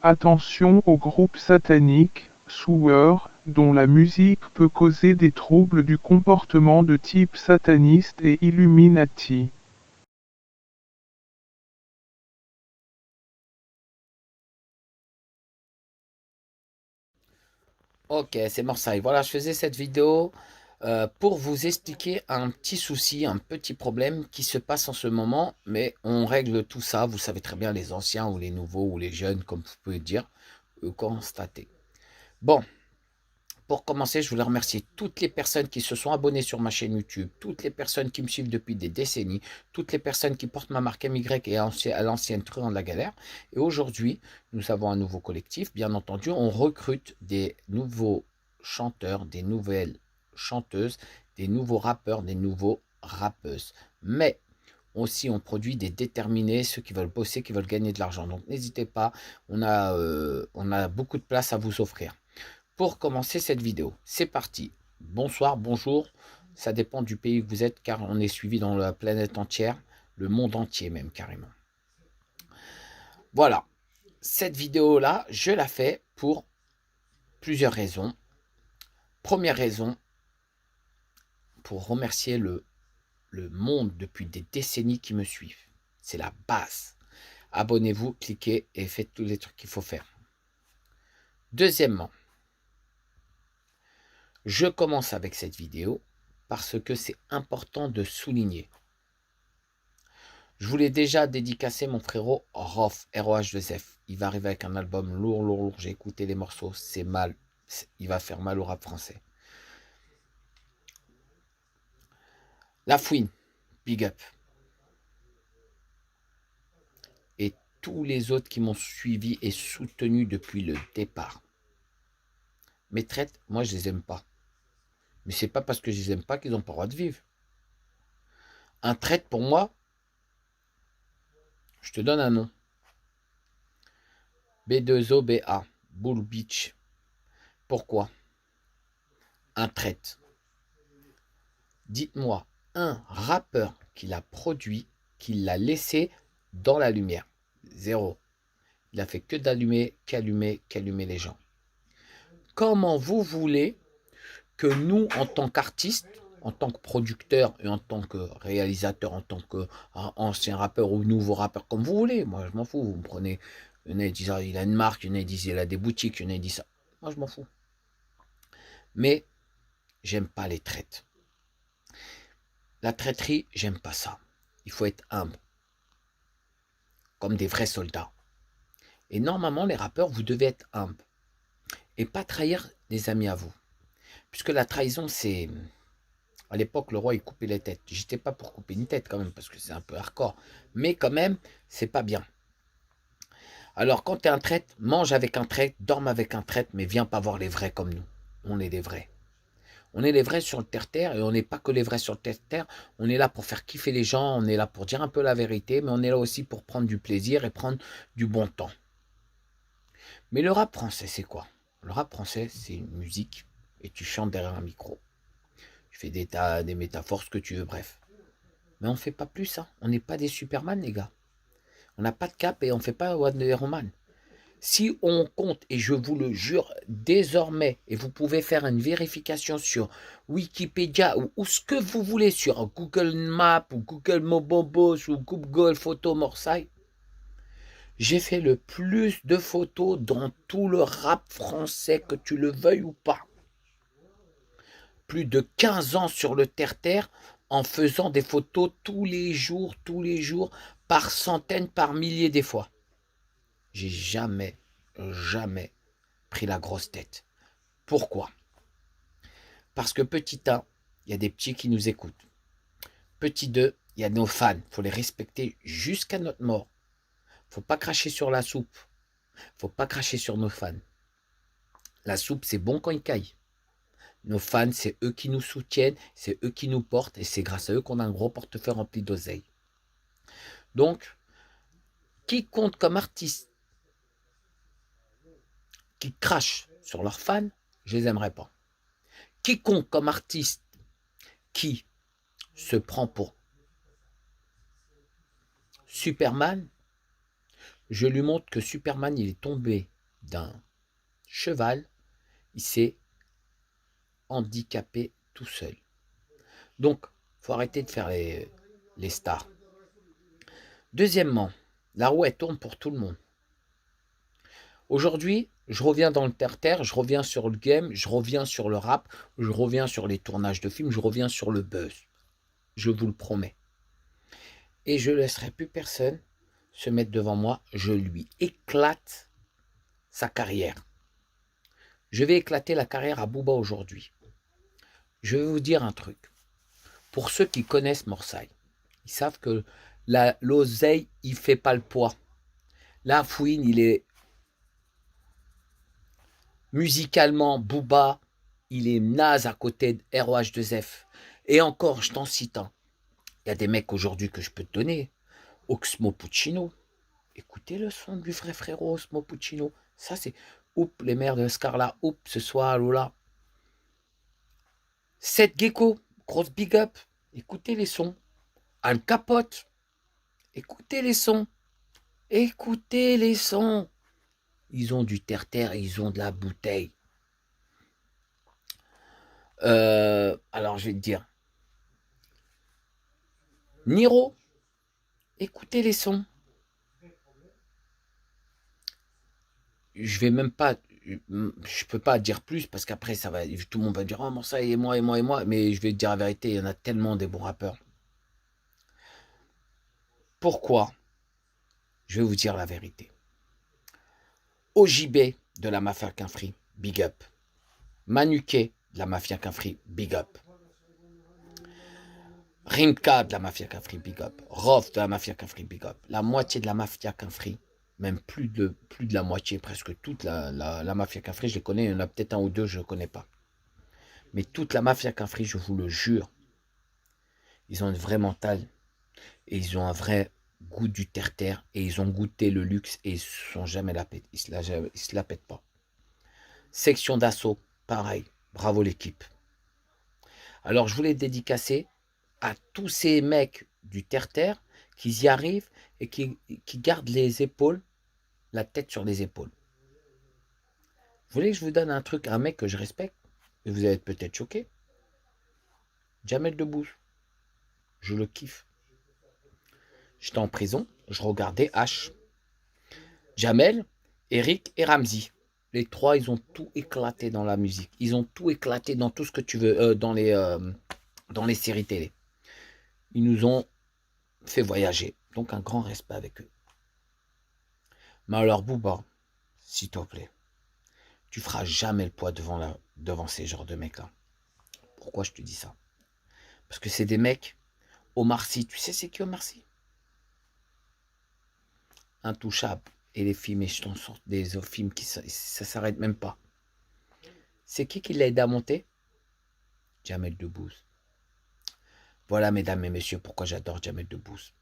Attention aux groupes sataniques, sueurs, dont la musique peut causer des troubles du comportement de type sataniste et Illuminati. Ok, c'est Marseille. Voilà, je faisais cette vidéo pour vous expliquer un petit souci, un petit problème qui se passe en ce moment, mais on règle tout ça. Vous savez très bien, les anciens ou les nouveaux ou les jeunes, comme vous pouvez dire, constater. Bon, pour commencer, je voulais remercier toutes les personnes qui se sont abonnées sur ma chaîne YouTube, toutes les personnes qui me suivent depuis des décennies, toutes les personnes qui portent ma marque MY et à l'ancienne Truand de la Galère. Et aujourd'hui, nous avons un nouveau collectif. Bien entendu, on recrute des nouveaux chanteurs, des nouvelles chanteuses, des nouveaux rappeurs, des nouveaux rappeuses. Mais aussi, on produit des déterminés, ceux qui veulent bosser, qui veulent gagner de l'argent. Donc, n'hésitez pas, on a beaucoup de place à vous offrir pour commencer cette vidéo. C'est parti. Bonsoir, bonjour. Ça dépend du pays que vous êtes, car on est suivi dans la planète entière, le monde entier même carrément. Voilà. Cette vidéo-là, je la fais pour plusieurs raisons. Première raison, pour remercier le monde depuis des décennies qui me suivent. C'est la base. Abonnez-vous, cliquez et faites tous les trucs qu'il faut faire. Deuxièmement, je commence avec cette vidéo parce que c'est important de souligner. Je voulais déjà dédicacer mon frérot Rof, ROH2F. Il va arriver avec un album lourd, lourd, lourd. J'ai écouté les morceaux, c'est mal. Il va faire mal au rap français. La Fouine, big up. Et tous les autres qui m'ont suivi et soutenu depuis le départ. Mes traites, moi je les aime pas. Mais c'est pas parce que je les aime pas qu'ils n'ont pas le droit de vivre. Un traite pour moi, je te donne un nom. B2OBA, Bull Beach. Pourquoi un traite? Dites-moi un rappeur qui l'a produit, qui l'a laissé dans la lumière. Zéro. Il a fait que d'allumer, qu'allumer les gens. Comment vous voulez que nous, en tant qu'artistes, en tant que producteurs et en tant que réalisateurs, en tant qu'ancien rappeur ou nouveau rappeur, comme vous voulez, moi je m'en fous, vous me prenez, il y en a qui disent il a une marque, il y en a qui disent il a des boutiques, il y en a qui disent ça. Moi je m'en fous. Mais j'aime pas les traites. La traîtrerie, j'aime pas ça. Il faut être humble, comme des vrais soldats. Et normalement, les rappeurs, vous devez être humble et pas trahir des amis à vous. Puisque la trahison, c'est... À l'époque, le roi, il coupait les têtes. J'étais pas pour couper une tête quand même, parce que c'est un peu hardcore. Mais quand même, c'est pas bien. Alors, quand tu es un traître, mange avec un traître, dorme avec un traître, mais viens pas voir les vrais comme nous. On est des vrais. On est les vrais sur le terre-terre, et on n'est pas que les vrais sur le terre-terre. On est là pour faire kiffer les gens, on est là pour dire un peu la vérité, mais on est là aussi pour prendre du plaisir et prendre du bon temps. Mais le rap français, c'est quoi? Le rap français, c'est une musique et tu chantes derrière un micro. Tu fais des métaphores, ce que tu veux, bref. Mais on ne fait pas plus, hein. On n'est pas des Superman, les gars. On n'a pas de cap et on ne fait pas Wonder Woman. Si on compte, et je vous le jure désormais, et vous pouvez faire une vérification sur Wikipédia ou ce que vous voulez, sur Google Maps ou Google Mobobos ou Google Photo Morsay, j'ai fait le plus de photos dans tout le rap français, que tu le veuilles ou pas. Plus de 15 ans sur le terre-terre en faisant des photos tous les jours, par centaines, par milliers des fois. J'ai jamais, jamais pris la grosse tête. Pourquoi? Parce que petit 1, il y a des petits qui nous écoutent. Petit 2, il y a nos fans. Il faut les respecter jusqu'à notre mort. Faut pas cracher sur la soupe. Faut pas cracher sur nos fans. La soupe, c'est bon quand il caille. Nos fans, c'est eux qui nous soutiennent, c'est eux qui nous portent et c'est grâce à eux qu'on a un gros portefeuille rempli d'oseille. Donc, qui compte comme artiste qui crache sur leurs fans, je les aimerais pas. Quiconque comme artiste qui se prend pour Superman, je lui montre que Superman, il est tombé d'un cheval, il s'est handicapé tout seul. Donc, faut arrêter de faire les stars. Deuxièmement, la roue, elle tourne pour tout le monde. Aujourd'hui, je reviens dans le terre-terre, je reviens sur le game, je reviens sur le rap, je reviens sur les tournages de films, je reviens sur le buzz. Je vous le promets. Et je ne laisserai plus personne se mettre devant moi. Je lui éclate sa carrière. Je vais éclater la carrière à Booba aujourd'hui. Je vais vous dire un truc. Pour ceux qui connaissent Morsay, ils savent que l'oseille, il ne fait pas le poids. La fouine, il est musicalement, Booba, il est naze à côté de ROH2F. Et encore, je t'en cite un. Il y a des mecs aujourd'hui que je peux te donner. Oxmo Puccino. Écoutez le son du vrai frérot Oxmo Puccino. Ça, c'est oup, les mères de Scarla, oup, ce soir, Lola. Seth Gecko, grosse big up. Écoutez les sons. Al Capote. Écoutez les sons. Écoutez les sons. Ils ont du terre-terre, ils ont de la bouteille. Alors, je vais te dire. Niro. Écoutez les sons. Je vais même pas, je peux pas dire plus parce qu'après ça va, tout le monde va dire oh bon ça et moi et moi et moi, mais je vais te dire la vérité, il y en a tellement des bons rappeurs. Pourquoi? Je vais vous dire la vérité. OJB de la Mafia Quinfri, big up. Manuké de la Mafia Quinfri, big up. Rimka de la Mafia Quinfri, big up. Rof de la Mafia Quinfri, big up. La moitié de la Mafia Quinfri, même plus de la moitié, presque toute la Mafia Quinfri, je les connais, il y en a peut-être un ou deux, je ne connais pas. Mais toute la Mafia Quinfri, je vous le jure, ils ont une vraie mentale et ils ont un vrai goût du terre-terre et ils ont goûté le luxe et ils ne sont jamais la pète, ils se la pètent pas. Section d'assaut, pareil, bravo l'équipe. Alors je voulais dédicacer à tous ces mecs du terre-terre qui y arrivent et qui gardent les épaules, la tête sur les épaules. Vous voulez que je vous donne un truc, un mec que je respecte et vous allez être peut-être choqué. Jamel Debbouze, je le kiffe. J'étais en prison, je regardais H. Jamel, Eric et Ramzi. Les trois, ils ont tout éclaté dans la musique. Ils ont tout éclaté dans tout ce que tu veux, dans les séries télé. Ils nous ont fait voyager. Donc un grand respect avec eux. Mais alors Booba, s'il te plaît, tu feras jamais le poids devant ces genres de mecs-là. Pourquoi je te dis ça? Parce que c'est des mecs, Omar Sy, tu sais c'est qui Omar Sy? Intouchable. Et les films, et je t'en sors des films qui ça s'arrête même pas. C'est qui l'a aidé à monter? Jamel Debbouze. Voilà, mesdames et messieurs, pourquoi j'adore Jamel Debbouze.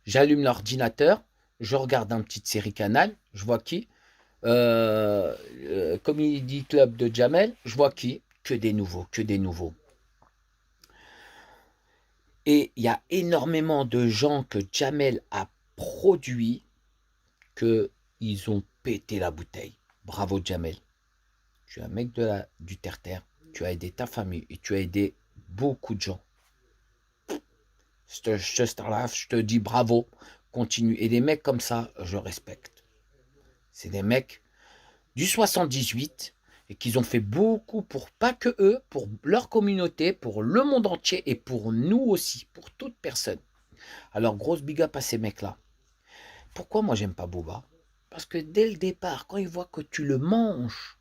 J'allume l'ordinateur, je regarde un petit série Canal, je vois qui? Comedy Club de Jamel, je vois qui? Que des nouveaux, que des nouveaux. Et il y a énormément de gens que Jamel a produits qu'ils ont pété la bouteille. Bravo Jamel. Tu es un mec du terre-terre. Tu as aidé ta famille et tu as aidé beaucoup de gens. Je te dis bravo. Continue. Et des mecs comme ça, je respecte. C'est des mecs du 78 et qu'ils ont fait beaucoup pour pas que eux, pour leur communauté, pour le monde entier et pour nous aussi, pour toute personne. Alors grosse big up à ces mecs-là. Pourquoi moi j'aime pas Booba? Parce que dès le départ, quand ils voient que tu le manges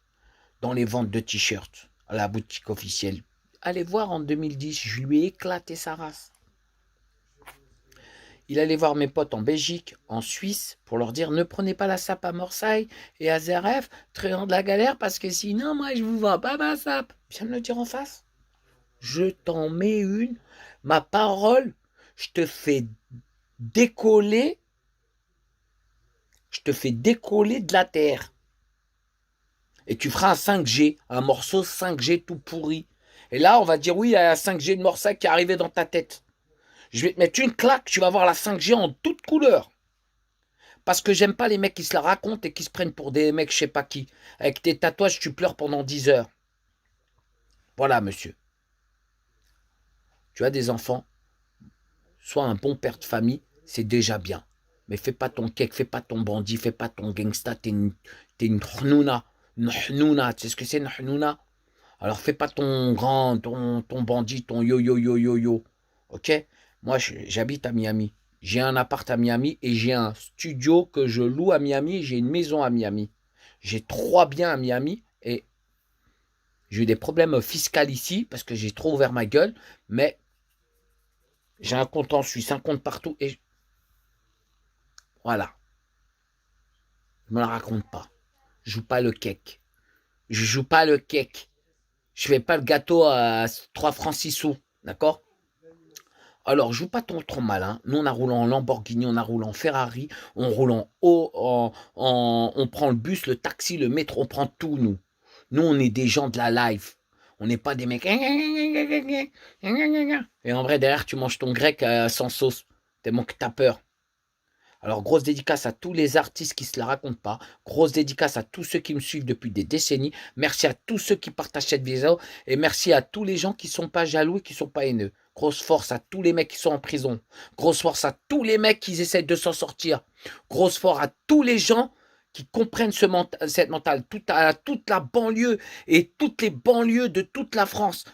dans les ventes de t-shirts à la boutique officielle, allez voir en 2010, je lui ai éclaté sa race. Il allait voir mes potes en Belgique, en Suisse, pour leur dire ne prenez pas la sape à Morsay et à ZRF, créant de la galère, parce que sinon, moi, je vous vends pas ma sape. Viens me le dire en face. Je t'en mets une. Ma parole, je te fais décoller. Je te fais décoller de la terre. Et tu feras un 5G, un morceau 5G tout pourri. Et là, on va dire oui, il y a un 5G de Morsay qui est arrivé dans ta tête. Je vais te mettre une claque, tu vas voir la 5G en toute couleur. Parce que j'aime pas les mecs qui se la racontent et qui se prennent pour des mecs je sais pas qui. Avec tes tatouages, tu pleures pendant 10 heures. Voilà, monsieur. Tu as des enfants, sois un bon père de famille, c'est déjà bien. Mais fais pas ton cake, fais pas ton bandit, fais pas ton gangsta, t'es une hnouna. Une hnouna, tu sais ce que c'est une hnouna? Alors fais pas ton bandit, ton yo. Ok? Moi, j'habite à Miami. J'ai un appart à Miami et j'ai un studio que je loue à Miami. J'ai une maison à Miami. J'ai 3 biens à Miami et j'ai eu des problèmes fiscaux ici parce que j'ai trop ouvert ma gueule. Mais j'ai un compte en Suisse, un compte partout et voilà. Je me la raconte pas. Je joue pas le cake. Je joue pas le cake. Je fais pas le gâteau à 3 francs 6 sous. D'accord? Alors, joue pas trop malin. Nous, on a roulé en Lamborghini, on a roulé en Ferrari, on roule en haut, on prend le bus, le taxi, le métro, on prend tout, nous. Nous, on est des gens de la life. On n'est pas des mecs. Et en vrai, derrière, tu manges ton grec sans sauce. Tellement que t'as peur. Alors, grosse dédicace à tous les artistes qui se la racontent pas. Grosse dédicace à tous ceux qui me suivent depuis des décennies. Merci à tous ceux qui partagent cette vidéo. Et merci à tous les gens qui sont pas jaloux et qui sont pas haineux. Grosse force à tous les mecs qui sont en prison. Grosse force à tous les mecs qui essaient de s'en sortir. Grosse force à tous les gens qui comprennent cette mentale. À toute la banlieue et toutes les banlieues de toute la France.